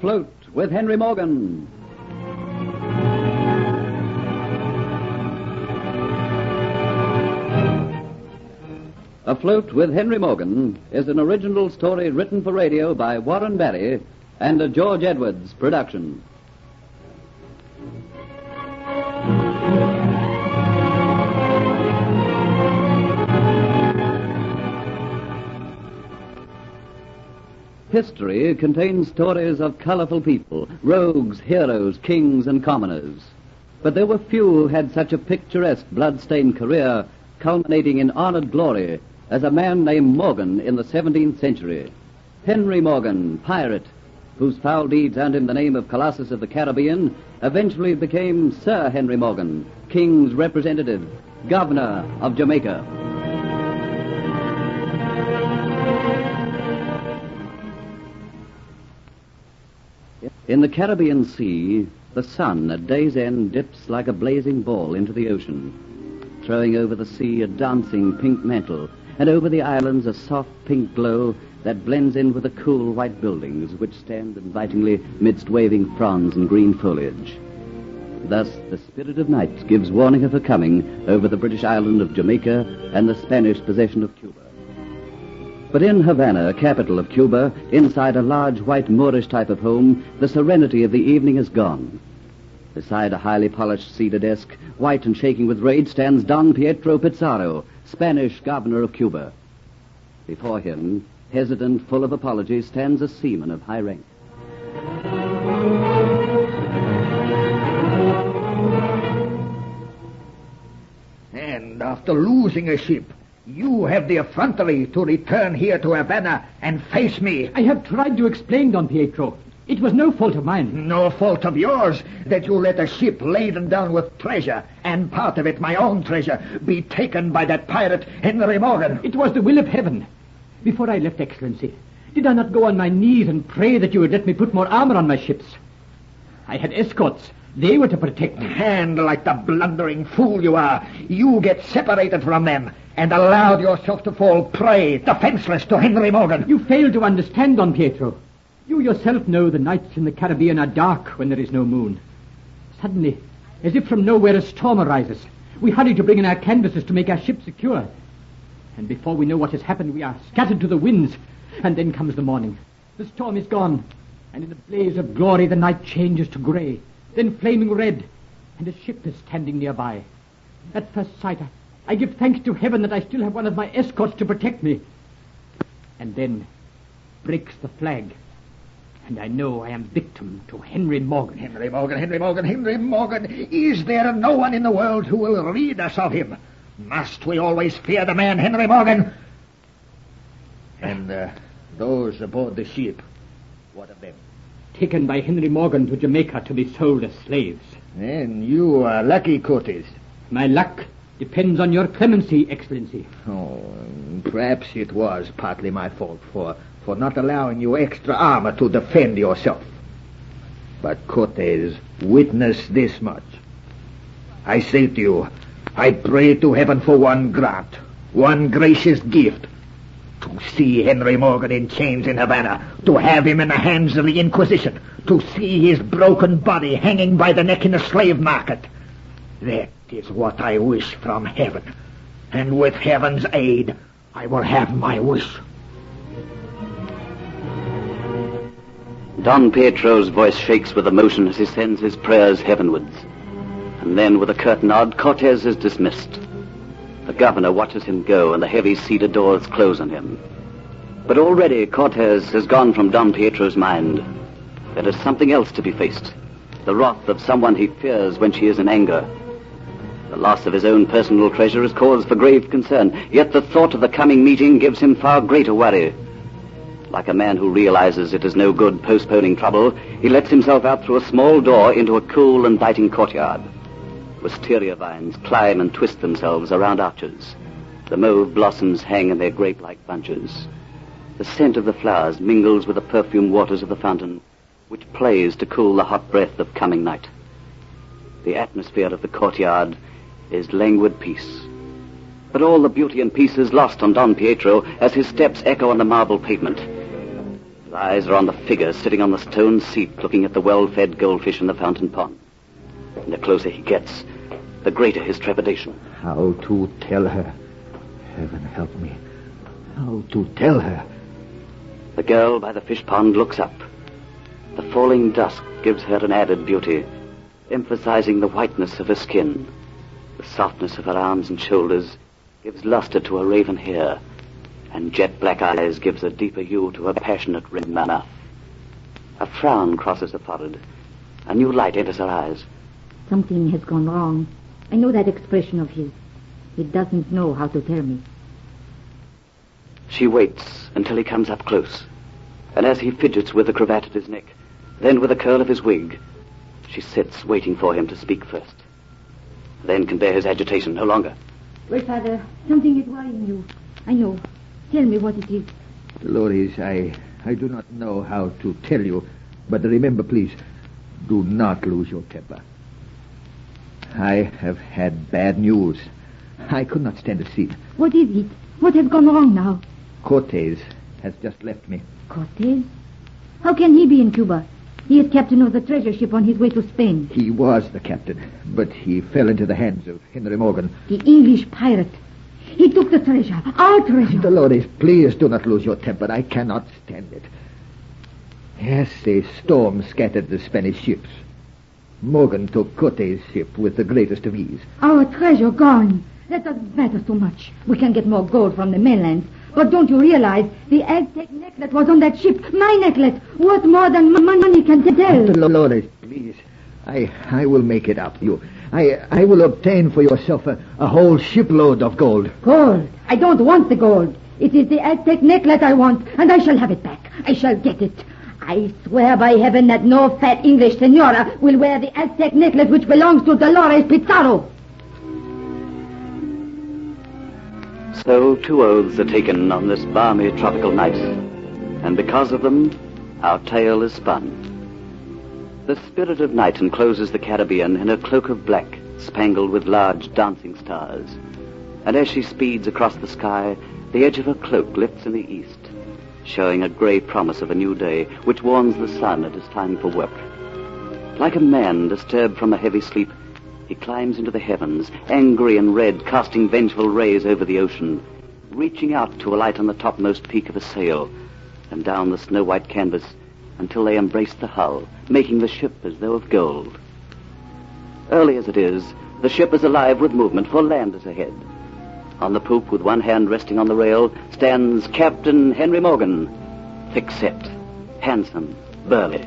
Afloat with Henry Morgan. Afloat with Henry Morgan is an original story written for radio by Warren Barry and a George Edwards production. History contains stories of colorful people, rogues, heroes, kings, and commoners. But there were few who had such a picturesque, blood-stained career, culminating in honored glory, as a man named Morgan in the 17th century. Henry Morgan, pirate, whose foul deeds earned him the name of Colossus of the Caribbean, eventually became Sir Henry Morgan, King's representative, governor of Jamaica. In the Caribbean Sea, the sun at day's end dips like a blazing ball into the ocean, throwing over the sea a dancing pink mantle, and over the islands a soft pink glow that blends in with the cool white buildings which stand invitingly midst waving fronds and green foliage. Thus, the spirit of night gives warning of her coming over the British island of Jamaica and the Spanish possession of Cuba. But in Havana, capital of Cuba, inside a large white Moorish type of home, the serenity of the evening is gone. Beside a highly polished cedar desk, white and shaking with rage, stands Don Pietro Pizarro, Spanish governor of Cuba. Before him, hesitant, full of apologies, stands a seaman of high rank. And after losing a ship, you have the effrontery to return here to Havana and face me. I have tried to explain, Don Pietro. It was no fault of mine. No fault of yours that you let a ship laden down with treasure, and part of it, my own treasure, be taken by that pirate Henry Morgan. It was the will of heaven. Before I left, Excellency, did I not go on my knees and pray that you would let me put more armor on my ships? I had escorts. They were to protect me. And like the blundering fool you are, you get separated from them and allowed yourself to fall prey, defenseless, to Henry Morgan. You fail to understand, Don Pietro. You yourself know the nights in the Caribbean are dark when there is no moon. Suddenly, as if from nowhere, a storm arises. We hurry to bring in our canvases to make our ship secure. And before we know what has happened, we are scattered to the winds. And then comes the morning. The storm is gone, and in a blaze of glory the night changes to grey, then flaming red, and a ship is standing nearby. At first sight, I give thanks to heaven that I still have one of my escorts to protect me. And then breaks the flag, and I know I am victim to Henry Morgan. Henry Morgan, Henry Morgan, Henry Morgan. Is there no one in the world who will rid us of him? Must we always fear the man Henry Morgan? And those aboard the ship, what of them? Taken by Henry Morgan to Jamaica to be sold as slaves. Then you are lucky, Cortes. My luck depends on your clemency, Excellency. Oh, perhaps it was partly my fault for not allowing you extra armor to defend yourself. But Cortes, witness this much. I say to you, I pray to heaven for one grant, one gracious gift, to see Henry Morgan in chains in Havana, to have him in the hands of the Inquisition, to see his broken body hanging by the neck in the slave market. That is what I wish from heaven, and with heaven's aid, I will have my wish. Don Pietro's voice shakes with emotion as he sends his prayers heavenwards. And then, with a curt nod, Cortes is dismissed. The governor watches him go, and the heavy cedar doors close on him. But already Cortes has gone from Don Pietro's mind. There is something else to be faced. The wrath of someone he fears when she is in anger. The loss of his own personal treasure is cause for grave concern, yet the thought of the coming meeting gives him far greater worry. Like a man who realizes it is no good postponing trouble, he lets himself out through a small door into a cool and biting courtyard. Wisteria vines climb and twist themselves around arches. The mauve blossoms hang in their grape-like bunches. The scent of the flowers mingles with the perfumed waters of the fountain, which plays to cool the hot breath of coming night. The atmosphere of the courtyard is languid peace. But all the beauty and peace is lost on Don Pietro as his steps echo on the marble pavement. His eyes are on the figure sitting on the stone seat looking at the well-fed goldfish in the fountain pond. And the closer he gets, the greater his trepidation. How to tell her? Heaven help me. How to tell her? The girl by the fish pond looks up. The falling dusk gives her an added beauty, emphasizing the whiteness of her skin. The softness of her arms and shoulders gives luster to her raven hair, and jet-black eyes gives a deeper hue to her passionate red mouth. A frown crosses her forehead. A new light enters her eyes. Something has gone wrong. I know that expression of his. He doesn't know how to tell me. She waits until he comes up close, and as he fidgets with the cravat at his neck, then with a curl of his wig, she sits waiting for him to speak first. Then can bear his agitation no longer. Well, Father, something is worrying you. I know. Tell me what it is. Dolores, I do not know how to tell you, but remember, please, do not lose your temper. I have had bad news. I could not stand to see it. What is it? What has gone wrong now? Cortez has just left me. Cortez? How can he be in Cuba? He is captain of the treasure ship on his way to Spain. He was the captain, but he fell into the hands of Henry Morgan. The English pirate. He took the treasure, our treasure. Dolores, please do not lose your temper. I cannot stand it. Yes, a storm scattered the Spanish ships. Morgan took Cortez' ship with the greatest of ease. Our treasure gone. That doesn't matter so much. We can get more gold from the mainland. But don't you realize the Aztec necklace was on that ship? My necklace, worth more than money can tell. Dolores, please. I will make it up to you. I will obtain for yourself a whole shipload of gold. Gold? I don't want the gold. It is the Aztec necklace I want, and I shall have it back. I shall get it. I swear by heaven that no fat English senora will wear the Aztec necklace which belongs to Dolores Pizarro. So 2 oaths are taken on this balmy tropical night, and because of them, our tale is spun. The spirit of night encloses the Caribbean in a cloak of black, spangled with large dancing stars. And as she speeds across the sky, the edge of her cloak lifts in the east, showing a grey promise of a new day, which warns the sun it is time for work. Like a man disturbed from a heavy sleep, he climbs into the heavens, angry and red, casting vengeful rays over the ocean, reaching out to alight on the topmost peak of a sail, and down the snow-white canvas until they embrace the hull, making the ship as though of gold. Early as it is, the ship is alive with movement, for land is ahead. On the poop, with one hand resting on the rail, stands Captain Henry Morgan, thick-set, handsome, burly.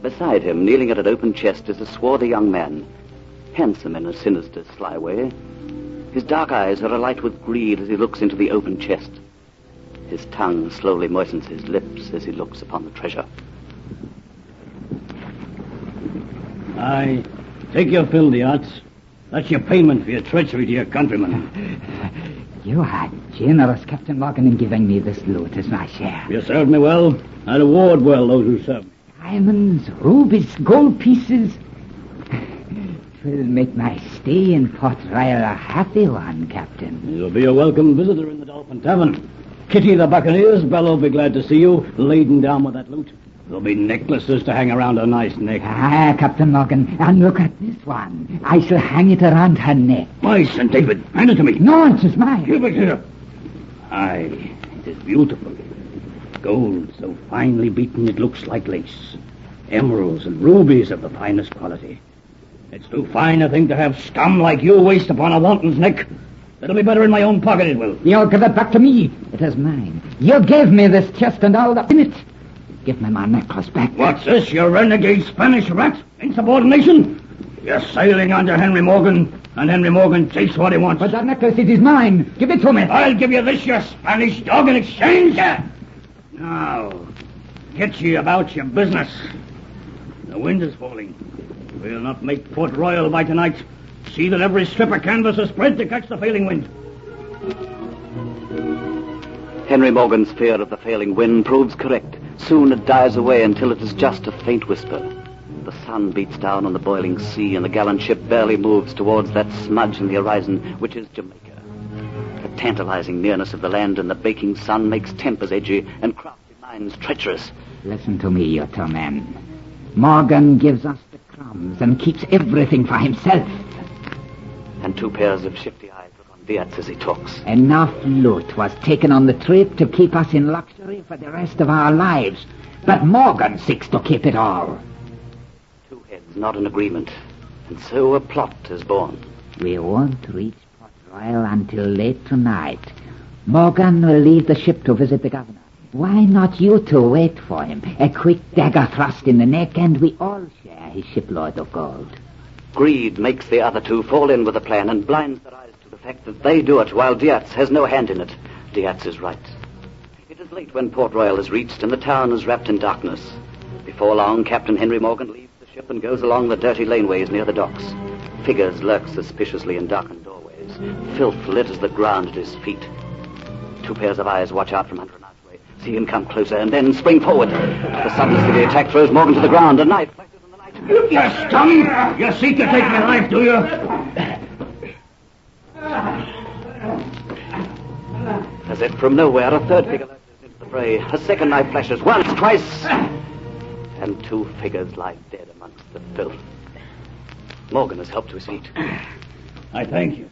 Beside him, kneeling at an open chest, is a swarthy young man, handsome in a sinister, sly way. His dark eyes are alight with greed as he looks into the open chest. His tongue slowly moistens his lips as he looks upon the treasure. Aye, take your fill, the arts. That's your payment for your treachery to your countrymen. You are generous, Captain Morgan, in giving me this loot as my share. You served me well. I reward well those who serve me. Diamonds, rubies, gold pieces. It will make my stay in Port Royal a happy one, Captain. You'll be a welcome visitor in the Dolphin Tavern. Kitty the Buccaneers, Belle will be glad to see you, laden down with that loot. There'll be necklaces to hang around her nice neck. Ah, Captain Morgan, and look at this one. I shall hang it around her neck. Why, St. David, hand it to me. No, it is mine. Give it here. Aye, it is beautiful. Gold so finely beaten it looks like lace. Emeralds and rubies of the finest quality. It's too fine a thing to have scum like you waste upon a wanton's neck. It'll be better in my own pocket, it will. You'll give it back to me. It is mine. You gave me this chest and all that's in it. Give me my necklace back. What's this, you renegade Spanish rat? Insubordination? You're sailing under Henry Morgan, and Henry Morgan takes what he wants. But that necklace, it is mine. Give it to me. I'll give you this, you Spanish dog, in exchange. Now, get ye about your business. The wind is falling. We'll not make Port Royal by tonight. See that every strip of canvas is spread to catch the failing wind. Henry Morgan's fear of the failing wind proves correct. Soon it dies away until it is just a faint whisper. The sun beats down on the boiling sea, and the gallant ship barely moves towards that smudge in the horizon, which is Jamaica. The tantalizing nearness of the land and the baking sun makes tempers edgy and crafty minds lines treacherous. Listen to me, you two men. Morgan gives us the crumbs and keeps everything for himself. And two pairs of shifty eyes look on Diaz as he talks. Enough loot was taken on the trip to keep us in luxury for the rest of our lives. But Morgan seeks to keep it all. Two heads not in agreement. And so a plot is born. We won't reach Port Royal until late tonight. Morgan will leave the ship to visit the governor. Why not you two wait for him? A quick dagger thrust in the neck, and we all share his shipload of gold. Greed makes the other two fall in with the plan and blinds their eyes to the fact that they do it while Diaz has no hand in it. Diaz is right. It is late when Port Royal is reached and the town is wrapped in darkness. Before long, Captain Henry Morgan leaves the ship and goes along the dirty laneways near the docks. Figures lurk suspiciously in darkened doorways. Filth litters the ground at his feet. Two pairs of eyes watch out from under an archway, see him come closer, and then spring forward. The suddenness of the attack throws Morgan to the ground. A knife flashes in the night. You scum! You seek to take my life, do you? As if from nowhere, a third figure lurches into the fray. A second knife flashes once, twice, and two figures lie dead amongst the filth. Morgan has helped to his feet. I thank you.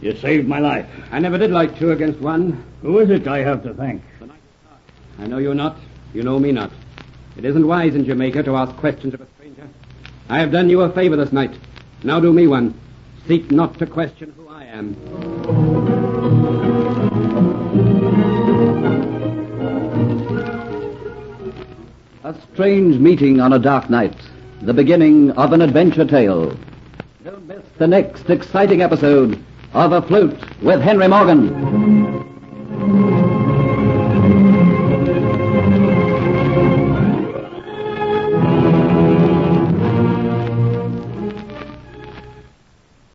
You saved my life. I never did like two against one. Who is it I have to thank? I know you not. You know me not. It isn't wise in Jamaica to ask questions of a stranger. I have done you a favor this night. Now do me one. Seek not to question who I am. A strange meeting on a dark night. The beginning of an adventure tale. Don't miss the next exciting episode of Afloat with Henry Morgan.